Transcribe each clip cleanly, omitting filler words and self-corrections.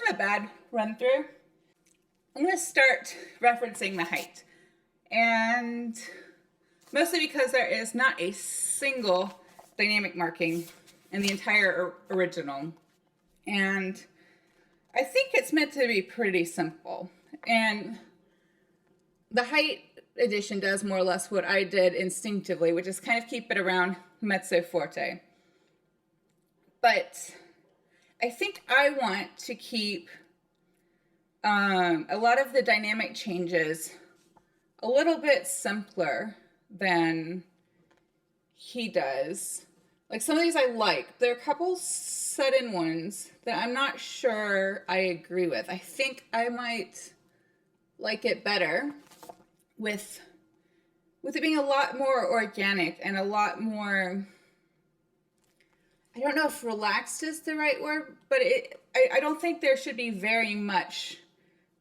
a bad run through. I'm going to start referencing the height. And mostly because there is not a single dynamic marking in the entire original. And I think it's meant to be pretty simple. And the height edition does more or less what I did instinctively, which is kind of keep it around mezzo forte. But I think I want to keep a lot of the dynamic changes a little bit simpler than he does. Like some of these I like. There are a couple sudden ones that I'm not sure I agree with. I think I might like it better with it being a lot more organic and a lot more, I don't know if relaxed is the right word, but I don't think there should be very much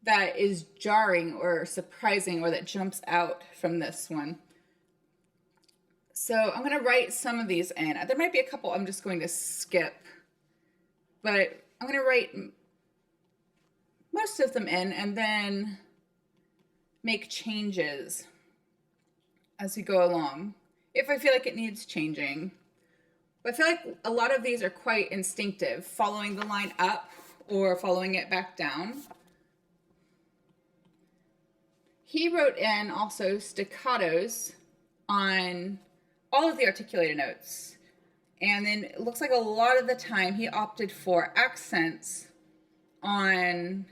that is jarring or surprising or that jumps out from this one. So I'm going to write some of these in. There might be a couple I'm just going to skip, but I'm going to write most of them in and then make changes as we go along if I feel like it needs changing. But I feel like a lot of these are quite instinctive, following the line up or following it back down. He wrote in also staccatos on all of the articulated notes. And then it looks like a lot of the time he opted for accents on,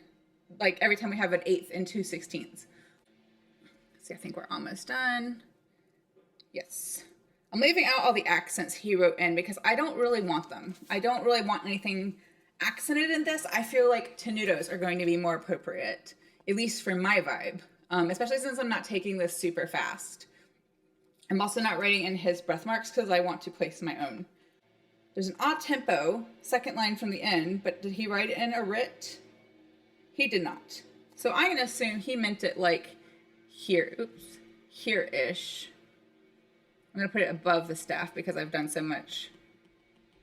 like every time we have an eighth and 2/16. See, I think we're almost done. Yes. I'm leaving out all the accents he wrote in because I don't really want them. I don't really want anything accented in this. I feel like tenutos are going to be more appropriate, at least for my vibe, especially since I'm not taking this super fast. I'm also not writing in his breath marks because I want to place my own. There's an odd tempo, second line from the end, but did he write in a writ? He did not. So I'm going to assume he meant it like here, here-ish. I'm going to put it above the staff because I've done so much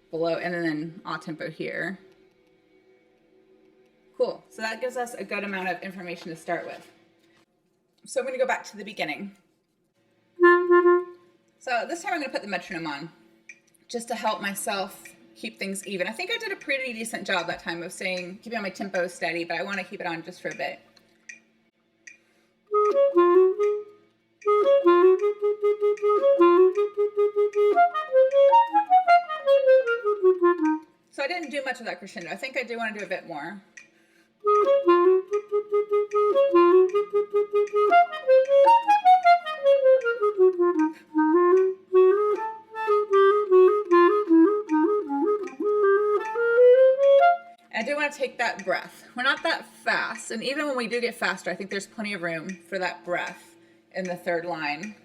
below, and then odd tempo here. Cool, so that gives us a good amount of information to start with. So I'm going to go back to the beginning. So this time I'm going to put the metronome on just to help myself keep things even. I think I did a pretty decent job that time of saying, keeping my tempo steady, but I want to keep it on just for a bit. So I didn't do much of that crescendo. I think I do want to do a bit more. And I do want to take that breath. We're not that fast, and even when we do get faster, I think there's plenty of room for that breath in the third line.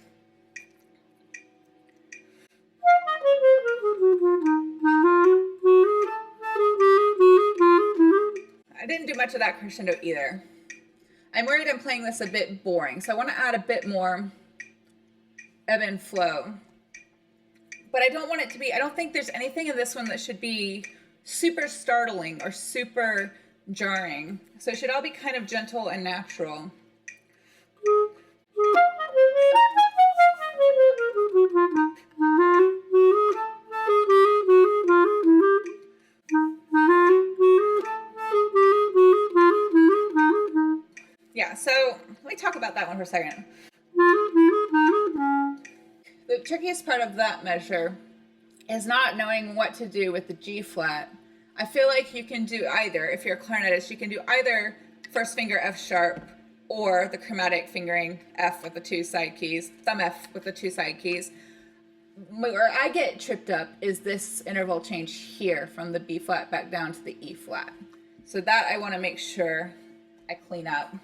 I didn't do much of that crescendo either. I'm worried I'm playing this a bit boring, so I want to add a bit more ebb and flow. But I don't want it to be, I don't think there's anything in this one that should be super startling or super jarring. So it should all be kind of gentle and natural. Yeah, so let me talk about that one for a second. The trickiest part of that measure is not knowing what to do with the G flat. I feel like you can do either. If you're a clarinetist, you can do either first finger F sharp or the chromatic fingering F with the two side keys, thumb F with the two side keys. Where I get tripped up is this interval change here from the B flat back down to the E flat. So that I want to make sure I clean up.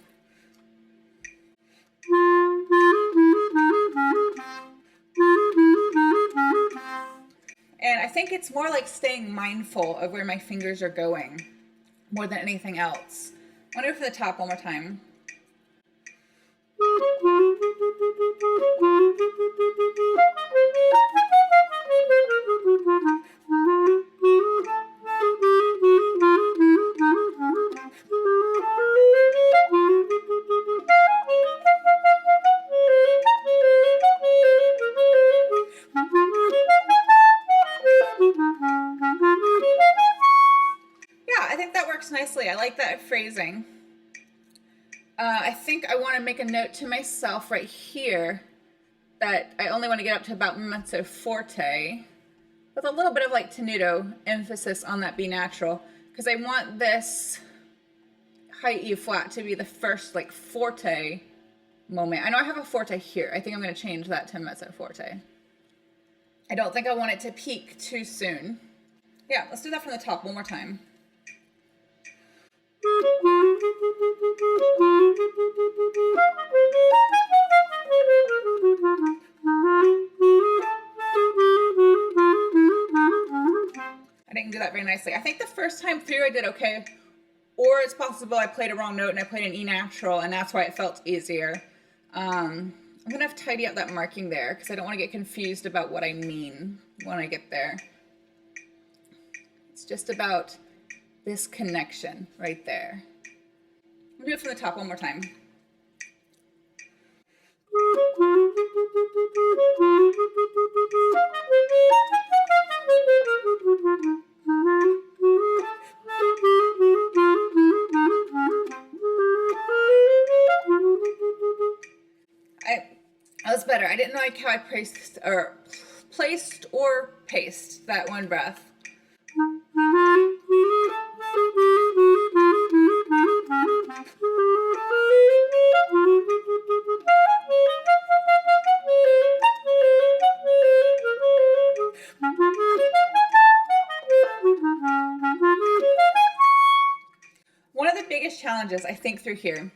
And I think it's more like staying mindful of where my fingers are going more than anything else. I want to go for the top one more time. nicely. I like that phrasing. I think I want to make a note to myself right here that I only want to get up to about mezzo forte with a little bit of like tenuto emphasis on that B natural, because I want this high E flat to be the first like forte moment. I know I have a forte here. I think I'm going to change that to mezzo forte. I don't think I want it to peak too soon. Yeah, let's do that from the top one more time. I didn't do that very nicely. I think the first time through I did okay, or it's possible I played a wrong note and I played an E natural and that's why it felt easier. I'm gonna have to tidy up that marking there because I don't want to get confused about what I mean when I get there. It's just about this connection right there. I'll do it from the top one more time. That was better. I didn't like how I placed or paced that one breath. One of the biggest challenges I think through here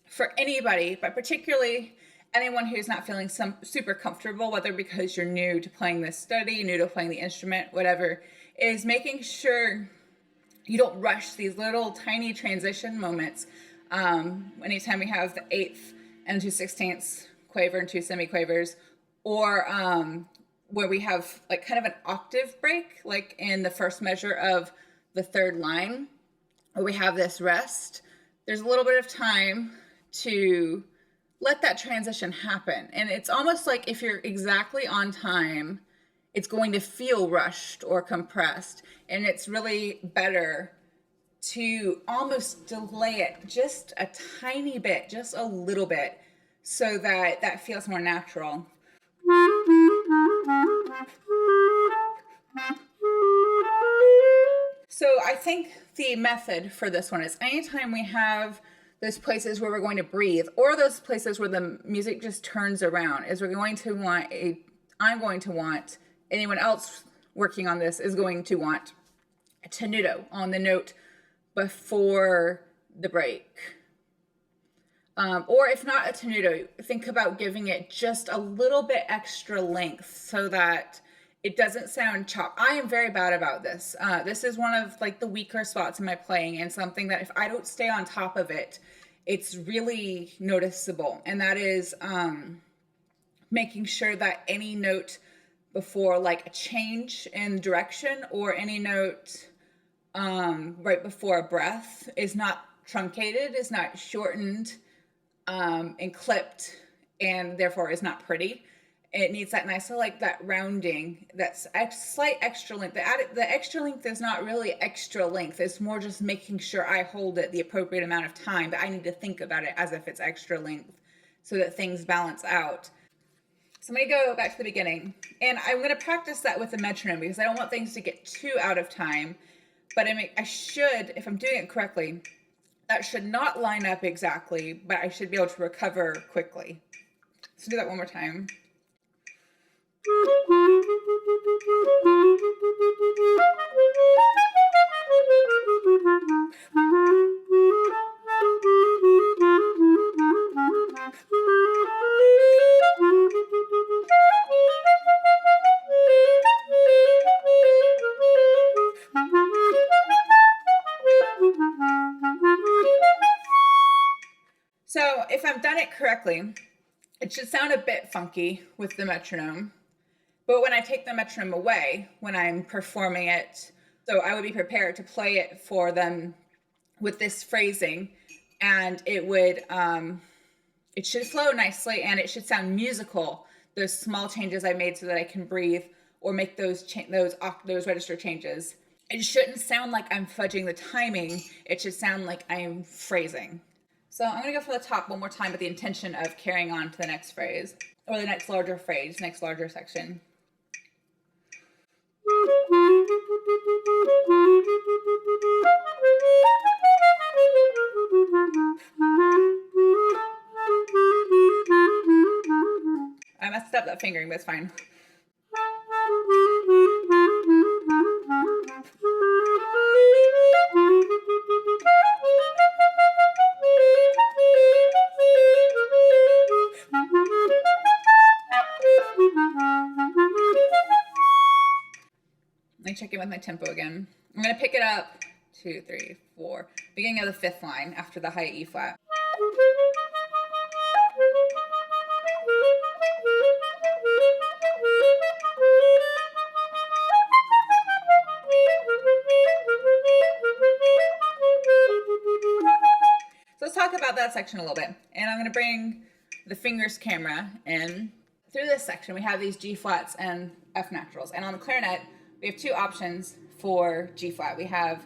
for anybody, but particularly anyone who's not feeling super comfortable, whether because you're new to playing this study, new to playing the instrument, whatever, is making sure you don't rush these little tiny transition moments. Anytime we have the 8th and 2/16 quaver and 2 semiquavers, or where we have like kind of an octave break, like in the first measure of the 3rd line, where we have this rest, there's a little bit of time to let that transition happen. And it's almost like if you're exactly on time, it's going to feel rushed or compressed. And it's really better to almost delay it just a tiny bit, just a little bit, so that that feels more natural. So I think the method for this one is anytime we have those places where we're going to breathe, or those places where the music just turns around, is we're going to want I'm going to want, anyone else working on this is going to want a tenuto on the note before the break. Or if not a tenuto, think about giving it just a little bit extra length so that it doesn't sound chopped. I am very bad about this. This is one of like the weaker spots in my playing, and something that if I don't stay on top of it, it's really noticeable. And that is making sure that any note before like a change in direction, or any note right before a breath, is not truncated, is not shortened and clipped, and therefore is not pretty. It needs that nice, like that rounding, that's slight extra length. The extra length is not really extra length. It's more just making sure I hold it the appropriate amount of time, but I need to think about it as if it's extra length so that things balance out. So I'm going to go back to the beginning, and I'm going to practice that with the metronome because I don't want things to get too out of time, but I should, if I'm doing it correctly, that should not line up exactly, but I should be able to recover quickly. So do that one more time. So if I've done it correctly, it should sound a bit funky with the metronome. But when I take the metronome away, when I'm performing it, so I would be prepared to play it for them with this phrasing, and it would, it should flow nicely, and it should sound musical. Those small changes I made so that I can breathe or make those register changes. it shouldn't sound like I'm fudging the timing. It should sound like I'm phrasing. So I'm going to go for the top one more time with the intention of carrying on to the next phrase, or the next larger phrase, next larger section. I messed up that fingering, but it's fine. Let me check in with my tempo again. I'm going to pick it up 2, 3, 4, beginning of the 5th line after the high E flat. So let's talk about that section a little bit. And I'm going to bring the fingers camera in. Through this section, we have these G flats and F naturals. And on the clarinet, we have 2 options for G flat. We have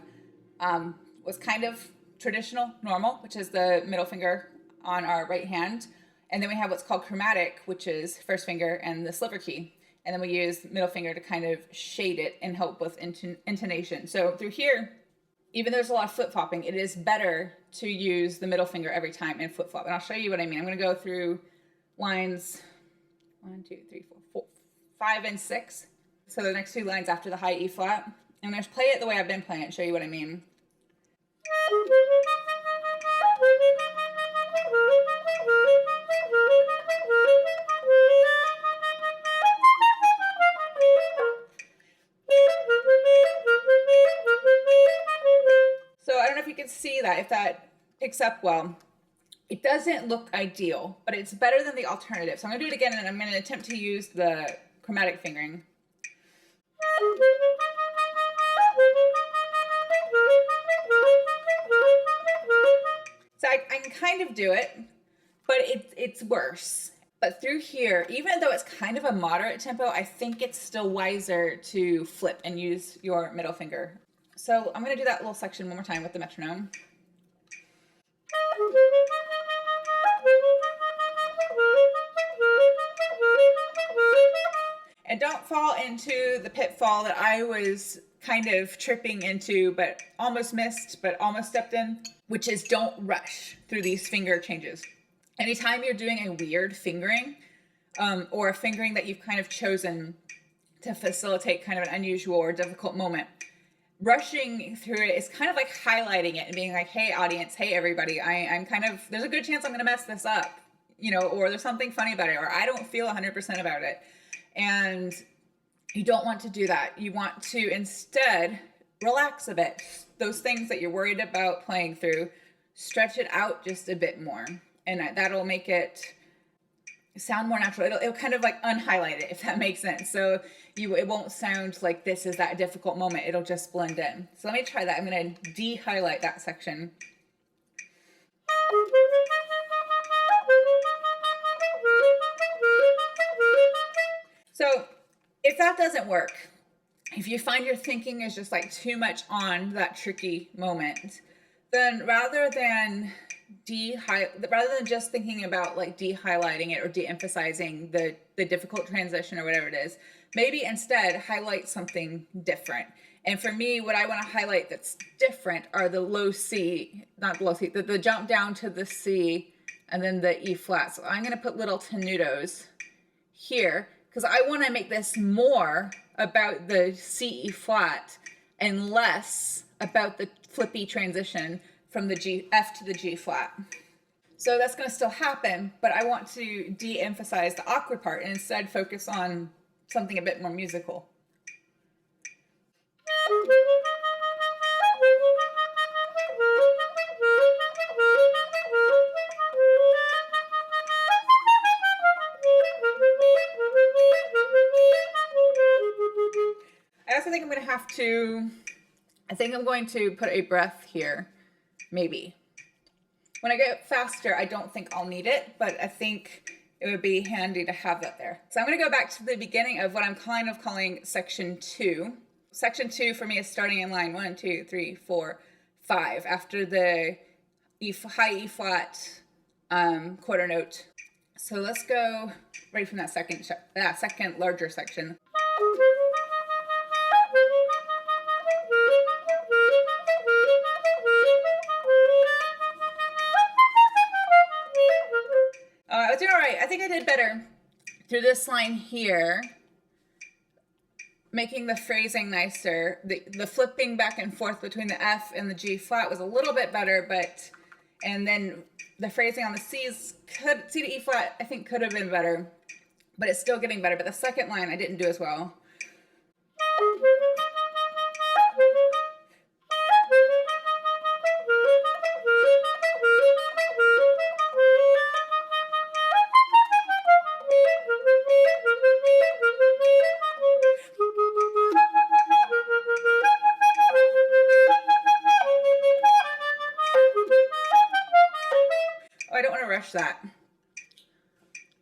what's kind of traditional, normal, which is the middle finger on our right hand. And then we have what's called chromatic, which is first finger and the sliver key. And then we use middle finger to kind of shade it and help with intonation. So through here, even though there's a lot of flip-flopping, it is better to use the middle finger every time and flip-flop. And I'll show you what I mean. I'm going to go through lines 1, 2, 3, 4, 5, and 6. So the next 2 lines after the high E flat. I'm going to play it the way I've been playing it and show you what I mean. So I don't know if you can see that, if that picks up well. It doesn't look ideal, but it's better than the alternative. So I'm going to do it again, and I'm going to attempt to use the chromatic fingering. So I can kind of do it, but it's worse. But through here, even though it's kind of a moderate tempo, I think it's still wiser to flip and use your middle finger. So I'm going to do that little section one more time with the metronome. And don't fall into the pitfall that I was kind of tripping into, but almost missed, but almost stepped in, which is don't rush through these finger changes. Anytime you're doing a weird fingering, or a fingering that you've kind of chosen to facilitate kind of an unusual or difficult moment, rushing through it is kind of like highlighting it and being like, hey audience, hey everybody, I'm kind of, there's a good chance I'm going to mess this up, you know, or there's something funny about it, or I don't feel 100% about it. And you don't want to do that. You want to instead relax a bit. Those things that you're worried about playing through, stretch it out just a bit more. And that'll make it sound more natural. It'll kind of like unhighlight it, if that makes sense. So it won't sound like this is that difficult moment. It'll just blend in. So let me try that. I'm going to de-highlight that section. So if that doesn't work, if you find your thinking is just like too much on that tricky moment, then rather than just thinking about like de-highlighting it or de-emphasizing the difficult transition or whatever it is, maybe instead highlight something different. And for me, what I want to highlight that's different are the low C, not the low C, the jump down to the C and then the E flat. So I'm going to put little tenutos here, because I want to make this more about the C, E flat and less about the flippy transition from the F to the G flat. So that's going to still happen, but I want to de-emphasize the awkward part and instead focus on something a bit more musical. I also think I'm going to put a breath here, maybe. When I get faster, I don't think I'll need it, but I think it would be handy to have that there. So I'm going to go back to the beginning of what I'm kind of calling section 2. Section 2 for me is starting in line 1, 2, 3, 4, 5 after the high E flat quarter note. So let's go right from that second larger section. I was doing all right. I think I did better through this line here, making the phrasing nicer. The flipping back and forth between the F and the G flat was a little bit better, and then the phrasing on the C to E flat, I think could have been better, but it's still getting better. But the second line I didn't do as well. I don't want to rush that.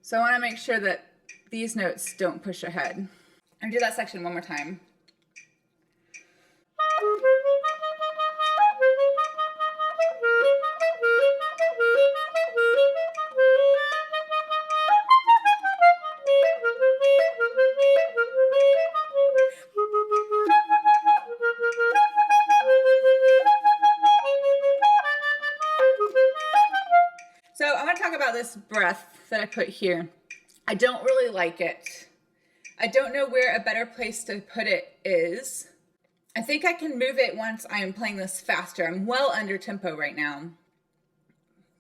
So I want to make sure that these notes don't push ahead. I'll do that section one more time. So I want to talk about this breath that I put here. I don't really like it. I don't know where a better place to put it is. I think I can move it once I am playing this faster. I'm well under tempo right now.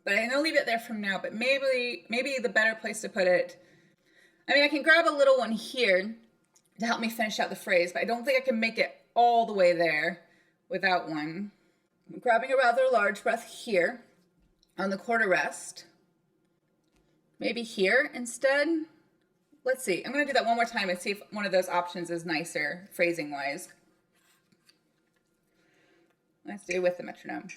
But I'm gonna leave it there from now, but maybe the better place to put it. I mean, I can grab a little one here to help me finish out the phrase, but I don't think I can make it all the way there without one. I'm grabbing a rather large breath here on the quarter rest. Maybe here instead. Let's see. I'm going to do that one more time and see if one of those options is nicer phrasing wise. Let's do it with the metronome.